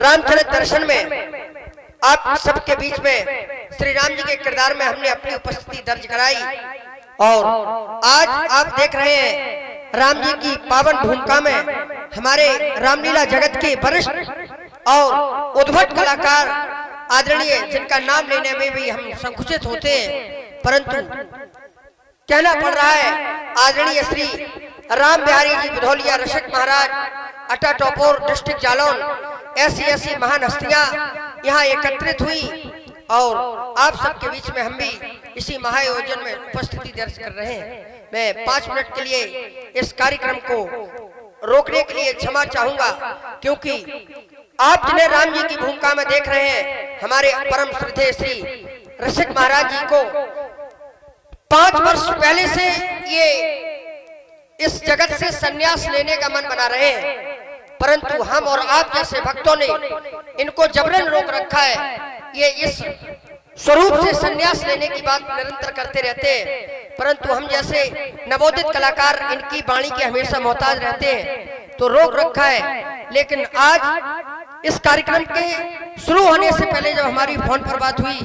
रामचरित दर्शन में आप सबके बीच में श्री राम जी के किरदार में हमने अपनी उपस्थिति दर्ज कराई और आज आप देख रहे हैं राम जी की पावन भूमिका में हमारे रामलीला जगत के वरिष्ठ और उद्भट कलाकार आदरणीय, जिनका नाम लेने में भी हम संकुचित होते हैं, परंतु कहना पड़ रहा है, आदरणीय श्री राम बिहारी जी बुधौलिया रसिक महाराज, अटा टोपोर डिस्ट्रिक्ट जालौन, ऐसी महान हस्तियां यहाँ एकत्रित हुई और आप सबके बीच में हम भी इसी महाआयोजन में उपस्थिति दर्ज कर रहे हैं। मैं 5 मिनट के लिए इस कार्यक्रम को रोकने के लिए क्षमा चाहूंगा, क्योंकि आप जिन्हें राम जी की भूमिका में देख रहे हैं, हमारे परम श्रद्धेय श्री रसिक महाराज जी को 5 वर्ष पहले से ये इस जगत से संन्यास लेने का मन बना रहे हैं, परंतु हम और आप जैसे भक्तों ने इनको जबरन रोक रखा है। ये इस स्वरूप से संन्यास लेने की बात निरंतर करते रहते हैं, परंतु हम जैसे नवोदित कलाकार इनकी वाणी के हमेशा मोहताज रहते हैं, तो रोक रखा है। लेकिन आज इस कार्यक्रम के शुरू होने से पहले जब हमारी फोन पर बात हुई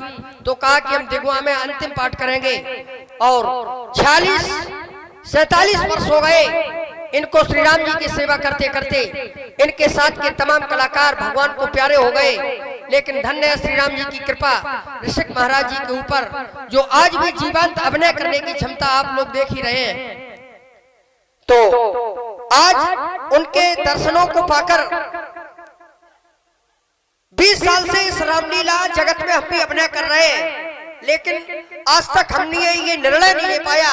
तो कहा कि हम दिगवा में अंतिम पाठ करेंगे और 47 वर्ष हो गए इनको श्री राम जी की सेवा करते करते, इनके साथ के तमाम कलाकार भगवान को प्यारे हो गए, लेकिन धन्य है श्री राम जी की कृपा ऋषिक महाराज जी के ऊपर, जो आज भी जीवंत अभिनय करने की क्षमता आप लोग देख ही रहे हैं। तो आज उनके दर्शनों को पाकर 20 साल से इस रामलीला जगत में हम भी अभिनय कर रहे हैं, लेकिन आज तक हमने ये निर्णय नहीं ले पाया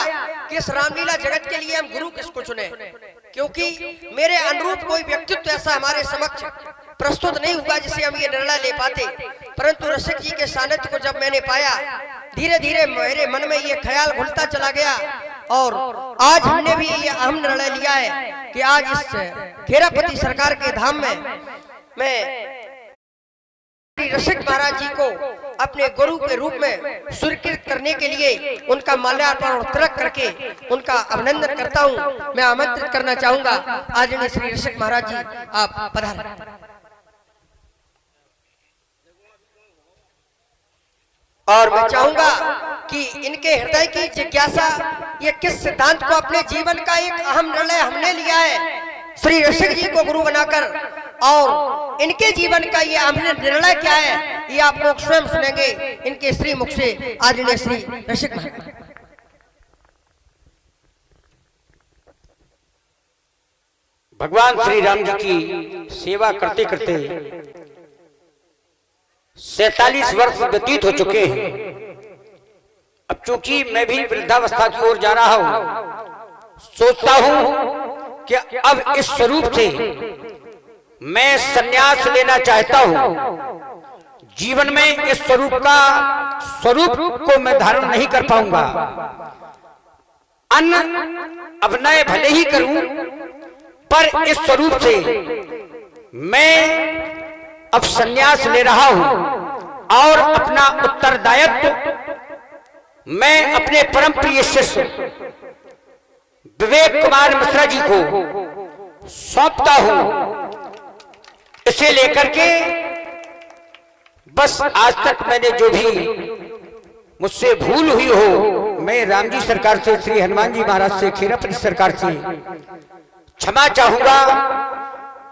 कि इस रामलीला जगत के लिए हम गुरु किसको चुने, क्योंकि मेरे अनुरूप कोई व्यक्तित्व ऐसा हमारे समक्ष प्रस्तुत नहीं हुआ जिसे हम ये निर्णय ले पाते। परंतु रसिक जी के सानिध्य को जब मैंने पाया, धीरे धीरे मेरे मन में ये ख्याल घुलता चला गया और आज हमने भी ये अहम निर्णय लिया है कि आज इस खेरापति सरकार के धाम में मैं रसिक महाराज जी को अपने गुरु के रूप में स्वीकृत करने के लिए उनका माल्यार्पण और तिलक करके उनका अभिनंदन करता हूं। मैं आमंत्रित करना चाहूंगा आदरणीय श्री रसिक महाराज जी, आप पधारें। और मैं चाहूंगा कि इनके हृदय की जिज्ञासा, ये किस सिद्धांत को अपने जीवन का एक अहम निर्णय हमने लिया है श्री रसिक जी को गुरु बनाकर, और इनके जीवन का ये अहम निर्णय क्या है, ये आप लोग स्वयं सुनेंगे इनके श्री मुख से। आदरणीय श्री रसिक महाराज। भगवान श्री राम जी की सेवा करते करते 47 वर्ष व्यतीत हो चुके हैं। अब चूंकि मैं भी वृद्धावस्था की ओर जा रहा हूं, सोचता हूं कि अब इस स्वरूप से मैं संन्यास लेना चाहता हूं। जीवन में इस स्वरूप को मैं धारण नहीं कर पाऊंगा। अन्य अभिनय भले ही करूं, पर इस स्वरूप से मैं अब संन्यास ले रहा हूं और अपना उत्तरदायित्व मैं अपने परम प्रिय शिष्य विवेक कुमार मिश्रा जी को सौंपता हूं। इसे लेकर के बस आज तक मैंने जो भी मुझसे भूल हुई हो, मैं राम जी सरकार से, श्री हनुमान जी महाराज से, खेरापति सरकार से क्षमा चाहूंगा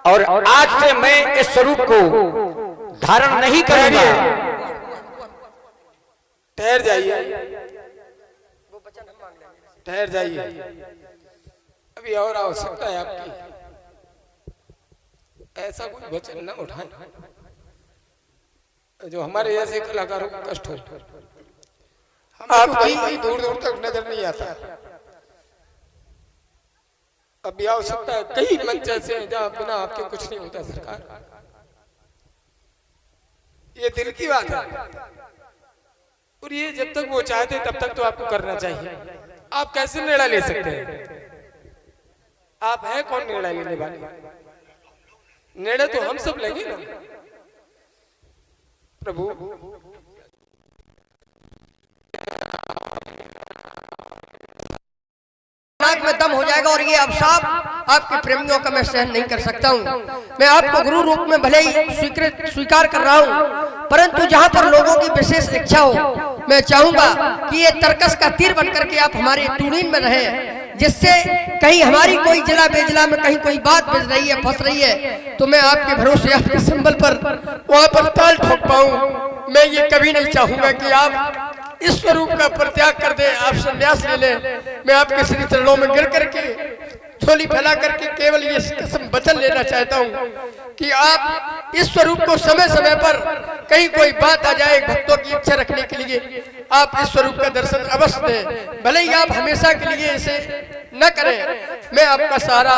और आज से मैं इस स्वरूप को धारण नहीं करूंगा। ठहर जाइए, ठहर जाइए, अभी और आवश्यकता है आपकी। ऐसा कोई वचन न उठाएं जो हमारे जैसे कलाकारों को कष्ट हो। हम कहीं दूर दूर तक नजर नहीं आता। अभी आवश्यकता है, कई मंच ऐसे हैं जहां बिना आपके कुछ नहीं होता सरकार। ये दिल की बात है और ये जब तक वो चाहते तब तक तो आपको करना चाहिए। आप कैसे निर्णय ले सकते हैं? आप हैं कौन निर्णय लेने वाले? निर्णय तो हम सब लेंगे ना। प्रभु नाक में दम हो जाएगा और ये अभिशाप आपके प्रेमियों का मैं सहन नहीं कर सकता हूँ। मैं आपको गुरु रूप में भले ही स्वीकार कर रहा हूँ, परंतु जहाँ पर लोगों की विशेष इच्छा हो, मैं चाहूंगा कि ये तरकस का तीर बन करके आप हमारे तूनीन में रहें, जिससे कहीं हमारी कोई जिला बेजिला में कहीं कोई बात बज रही है, फंस रही है, तो मैं आपके भरोसे आपके संबल पर वहां पर ताल ठोक पाऊं। मैं ये कभी नहीं चाहूंगा कि आप इस स्वरूप का परित्याग कर दे, आप संन्यास ले लें। मैं आपके श्री चरणों में गिर करके झोली फैला करके केवल ये कसम वचन लेना चाहता हूँ कि आप इस स्वरूप को समय समय पर कहीं कोई बात आ जाए भक्तों की इच्छा रखने के लिए आप इस स्वरूप का दर्शन अवश्य दें, भले ही आप हमेशा के लिए इसे न करें। मैं आपका सहारा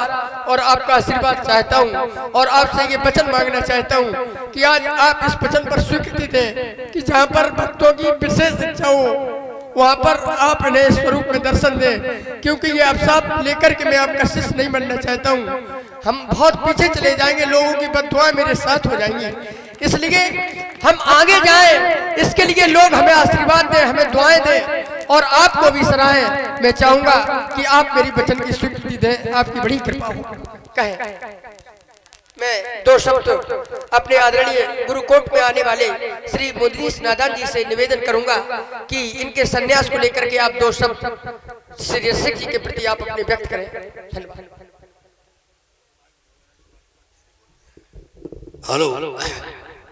और आपका आशीर्वाद चाहता हूं और आपसे ये वचन मांगना चाहता हूं कि आज आप इस वचन पर स्वीकृति दें कि जहां पर भक्तों की विशेष इच्छा हो वहां पर आप इन्हें स्वरूप में दर्शन दें, क्योंकि ये अभिशाप लेकर के मैं आपका शिष्य नहीं बनना चाहता हूं। हम बहुत पीछे चले जाएंगे, लोगों की बददुआएं मेरे साथ हो जाएंगी, इसलिए हम आगे जाएं, इसके लिए लोग हमें आशीर्वाद दें, हमें दुआएं दें और आपको भी सराहें। मैं चाहूंगा कि आप मेरी वचन की स्वीकृति दें, आपकी बड़ी कृपा हो। कहें मैं दो शब्द अपने आदरणीय गुरुकोट में आने वाले श्री मुदरीश नादान जी से निवेदन करूंगा कि इनके सन्यास को लेकर के आप दो शब्द श्री रसिक जी के प्रति आप अपने व्यक्त करें। हेलो,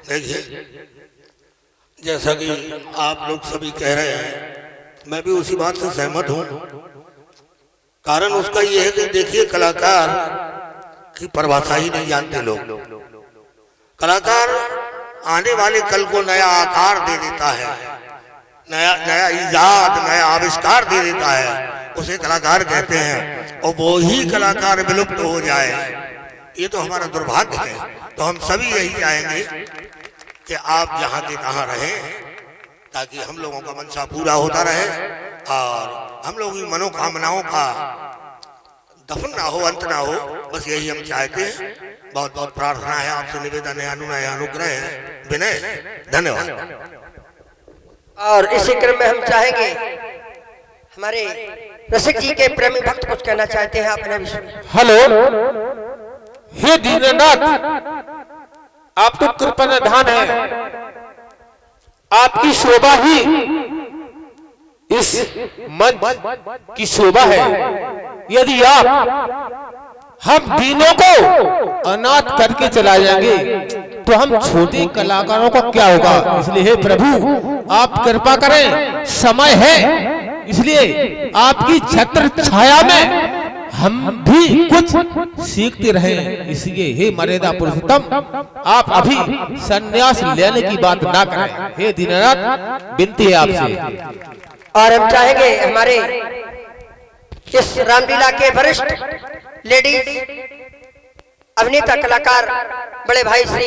देखिए जैसा कि आप लोग सभी कह रहे हैं, मैं भी उसी बात से सहमत हूं। कारण उसका ये है कि देखिए कलाकार की परिभाषा ही नहीं जानते लोग। कलाकार आने वाले कल को नया आकार दे देता है, नया इजाद, नया आविष्कार दे देता है, उसे कलाकार कहते हैं। और वो ही कलाकार विलुप्त हो जाए, ये तो हमारा दुर्भाग्य है। तो हम सभी यही चाहेंगे कि आप जहाँ के तहाँ रहें, ताकि हम लोगों का मनसा पूरा होता रहे और हम लोगों की मनोकामनाओं का दफन ना हो, अंत ना हो। बस यही हम चाहते हैं। बहुत बहुत प्रार्थना है आपसे, निवेदन है, अनुनय, अनुग्रह है, विनय। धन्यवाद। और इसी क्रम में हम चाहेंगे हमारे रसिक जी के प्रेमी भक्त कुछ कहना चाहते हैं अपने विषय में। हेलो, हे दीननाथ, आप तो कृपा निधान है, आपकी शोभा ही इस मंच की शोभा है। यदि आप हम दीनों को अनाथ करके चला जाएंगे तो हम छोटे कलाकारों का क्या होगा। इसलिए हे प्रभु आप कृपा करें, समय है, इसलिए आपकी छत्र छाया में हम भी कुछ सीखते रहे। इसलिए हे मर्यादा पुरुषोत्तम आप अभी सन्यास लेने की बात ना करें। हे दीननाथ विनती है आपसे। और हम चाहेंगे हमारे इस रामलीला के वरिष्ठ लेडीज अभिनेता कलाकार बड़े भाई श्री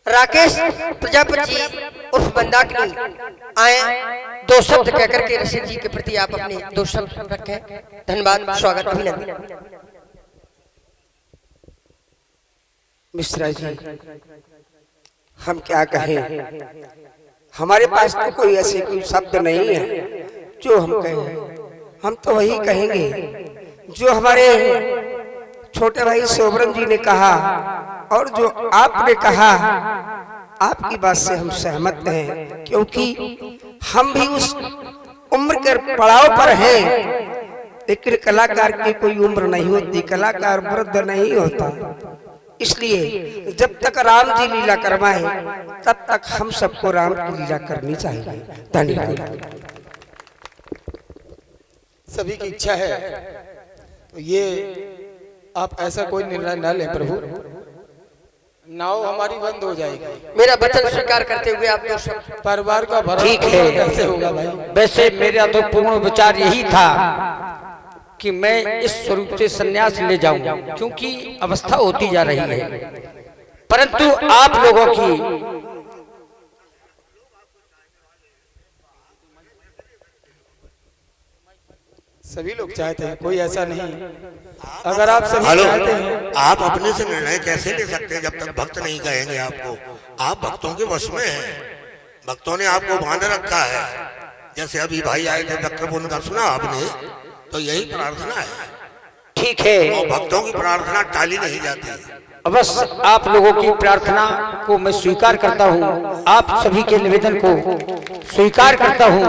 राकेश प्रजापति जी उर्फ मंदाकिनी आए, दो शब्द कहकर के रसिक जी के प्रति आप अपने दो शब्द रखें। धन्यवाद, स्वागत, अभिनंदन। मिश्रा जी, हम क्या कहें, हमारे पास तो कोई ऐसे कोई शब्द नहीं है जो हम कहें। हम तो वही कहेंगे जो हमारे छोटे भाई सोबरन जी ने कहा और जो आपने कहा। आपकी बात से हम सहमत हैं, क्योंकि हम भी उस उम्र के पड़ाव पर हैं। लेकिन कलाकार की कोई उम्र नहीं होती, कलाकार वृद्ध नहीं होता। इसलिए जब तक राम जी लीला करवाए तब तक हम सबको राम की लीला करनी चाहिए। धन्यवाद। सभी की इच्छा है तो ये आप ऐसा कोई निर्णय न लें प्रभु, नाव हमारी बंद हो जाएगी। मेरा वचन स्वीकार करते हुए आप दो शब्द। परिवार का भरण ठीक है, कैसे होगा भाई। वैसे मेरा तो पूर्ण विचार यही था कि मैं इस स्वरूप से संन्यास ले जाऊं, क्योंकि अवस्था होती जा रही है। परंतु आप लोगों की सभी लोग चाहते हैं, कोई ऐसा नहीं। अगर आप सभी हेलो, चाहते हैं, आप अपने से निर्णय कैसे ले सकते हैं जब तक भक्त नहीं कहेंगे आपको। आप भक्तों के वश में हैं, भक्तों ने आपको बांध रखा है। जैसे अभी भाई आए थे वक्तव्य उनका सुना आपने, तो यही प्रार्थना है, ठीक है, और भक्तों की प्रार्थना टाली नहीं जाती। अवश्य आप लोगों की प्रार्थना को मैं स्वीकार करता हूँ, आप सभी के निवेदन को स्वीकार करता हूँ।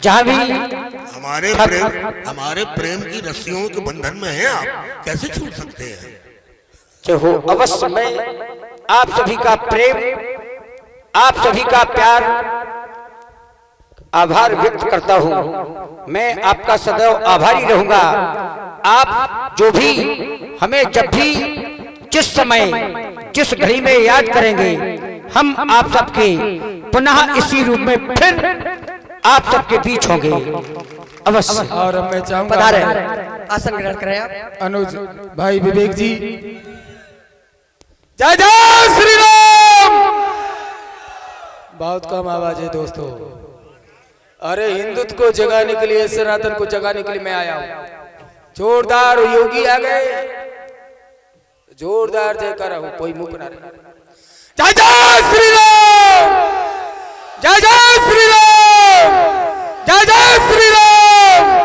जहाँ भी हमारे प्रेम की रस्सियों के बंधन में है, आप कैसे छूट सकते हैं? हो अवश्य मैं आप सभी का प्रेम, आप सभी का प्यार, आभार व्यक्त करता हूँ। मैं आपका सदैव आभारी रहूंगा। आप जो भी हमें जब भी जिस समय जिस घड़ी में याद करेंगे, हम आप सबके पुनः इसी रूप में फिर आप सबके बीच होंगे अवश्य। और मैं चाहूंगा पधारे, आसन ग्रहण करें आप। अनुज भाई विवेक जी, जय जय श्री राम। बहुत कम आवाज है दोस्तों। अरे हिंदुत्व को जगाने के लिए, सनातन को जगाने के लिए मैं आया हूं। जोरदार योगी आ गए, जोरदार जयकारा हो, कोई मुख ना रहे। जय जय श्री राम, जय जय श्री राम, जय जय श्री राम।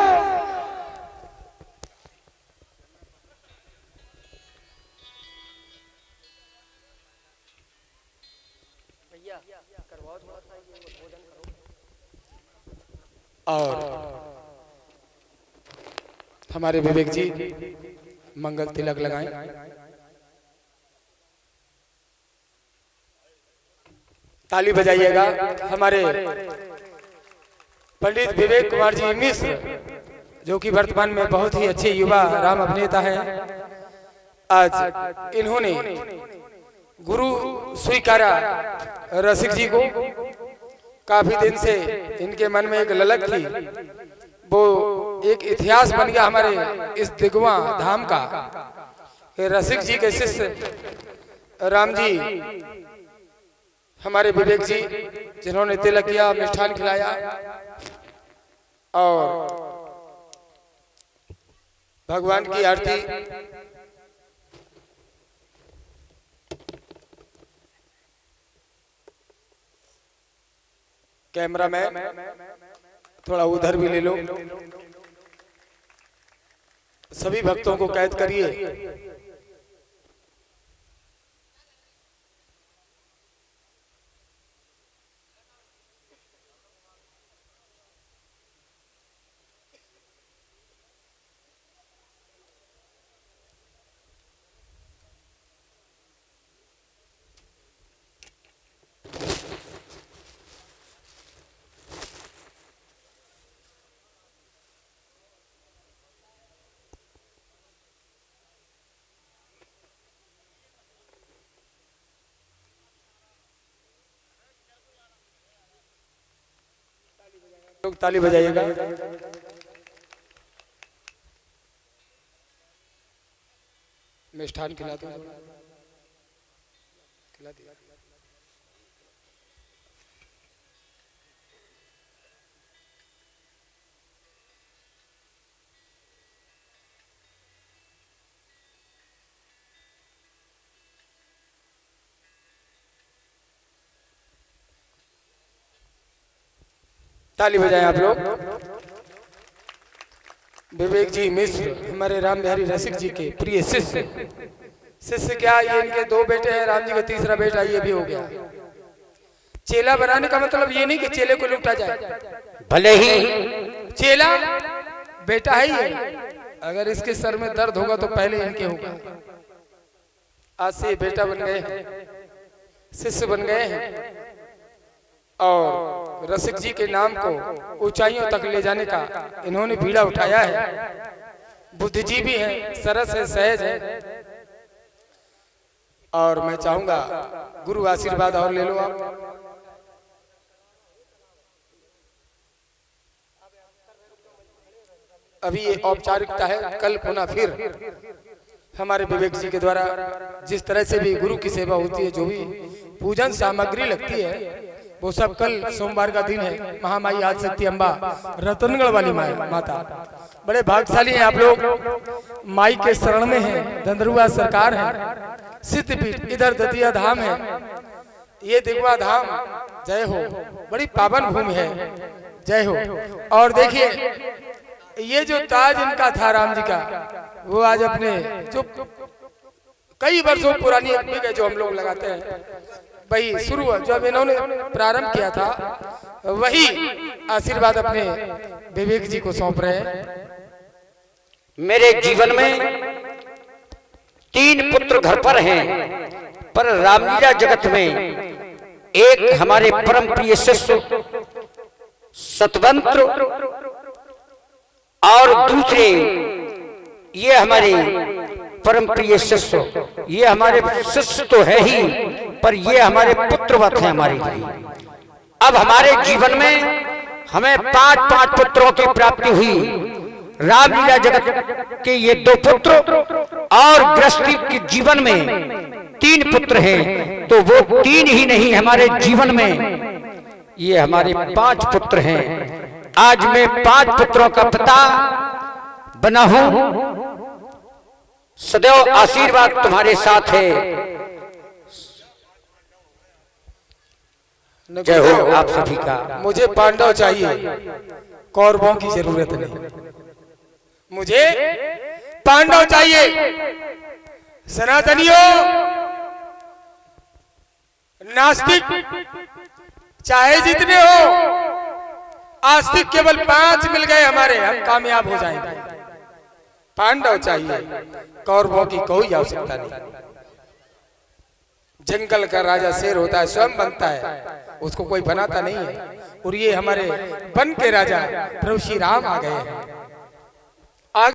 और हमारे विवेक जी मंगल तिलक लगाएं। ताली बजाइएगा। हमारे पंडित विवेक कुमार जी मिश्र, जो कि वर्तमान में बहुत ही अच्छे युवा राम अभिनेता हैं, आज इन्होंने गुरु स्वीकारा रसिक जी को। काफी दिन से इनके मन में एक ललक थी, वो एक इतिहास बन गया हमारे इस दिगवा धाम का। रसिक जी के शिष्य राम जी, हमारे विवेक जी, जिन्होंने तिलक किया, मिष्ठान खिलाया और भगवान की आरती। कैमरामैन थोड़ा उधर भी ले लो। सभी भक्तों को कैद करिए। लोग ताली बजाइएगा। मिष्ठान खिला दो, खिला दिया। ताली बजाएं आप लोग। विवेक जी मिश्र, हमारे राम बिहारी रसिक जी के प्रिय शिष्य। शिष्य क्या, ये इनके दो बेटे हैं, राम जी का तीसरा बेटा ये भी हो गया। चेला बनाने का मतलब ये नहीं कि चेले को लूटा जाए, भले ही चेला बेटा है ये। अगर इसके सर में दर्द होगा तो पहले इनके होगा। आज से बेटा बन गए हैं, शिष्य बन गए हैं, और रसिक जी के नाम को ऊंचाइयों तक ले जाने का इन्होंने बीड़ा उठाया है। बुद्धिजीवी हैं, सरस है, सहज है। और मैं चाहूंगा गुरु आशीर्वाद और ले लो आप। अभी ये औपचारिकता है, कल पुनः फिर हमारे विवेक जी के द्वारा जिस तरह से भी गुरु की सेवा होती है, जो भी पूजन सामग्री लगती है, वो सब कल सोमवार का दिन है। महामाई आदिशक्ति अम्बा रतनगढ़ वाली माता, बड़े भाग्यशाली हैं आप लोग। माई के शरण में हैं, धंधरुआ सरकार है, सिद्धपीठ इधर दतिया धाम है, ये दिगवा धाम। जय हो, बड़ी पावन भूमि है, जय हो। और देखिए ये जो ताज इनका था राम जी का, वो आज अपने जो कई वर्षों पुरानी एक बिग है जो हम लोग लगाते हैं, वही शुरू जब इन्होंने प्रारंभ किया था वही आशीर्वाद अपने विवेक जी को सौंप रहे हैं। मेरे जीवन में 3 पुत्र घर पर हैं, पर रामलीला जगत में एक हमारे परम प्रिय शिष्य सतवंत्र और दूसरे ये हमारे परम प्रिय शिष्य, ये हमारे शिष्य तो है ही, पर ये हमारे पुत्रवत हैं हमारे लिए। अब हमारे जीवन में हमें 5 पुत्रों की प्राप्ति हुई। रामलीला जगत के ये 2 पुत्र और गृहस्थी के जीवन में 3 पुत्र हैं, तो वो 3 ही नहीं हमारे जीवन में ये हमारे 5 पुत्र हैं। आज मैं 5 पुत्रों का पिता बना हूं। सदैव आशीर्वाद तुम्हारे साथ है। जय हो आप सभी का। मुझे पांडव चाहिए, कौरवों की जरूरत नहीं। मुझे पांडव चाहिए। सनातनियों, नास्तिक चाहे जितने हो, आस्तिक केवल 5 मिल गए हमारे, हम कामयाब हो जाएंगे। पांडव चाहिए, कौरवों की कोई आवश्यकता नहीं। जंगल का राजा शेर होता है, स्वयं बनता है, उसको कोई बनाता नहीं है। और ये हमारे वन के राजा प्रभु श्री राम आ गए हैं।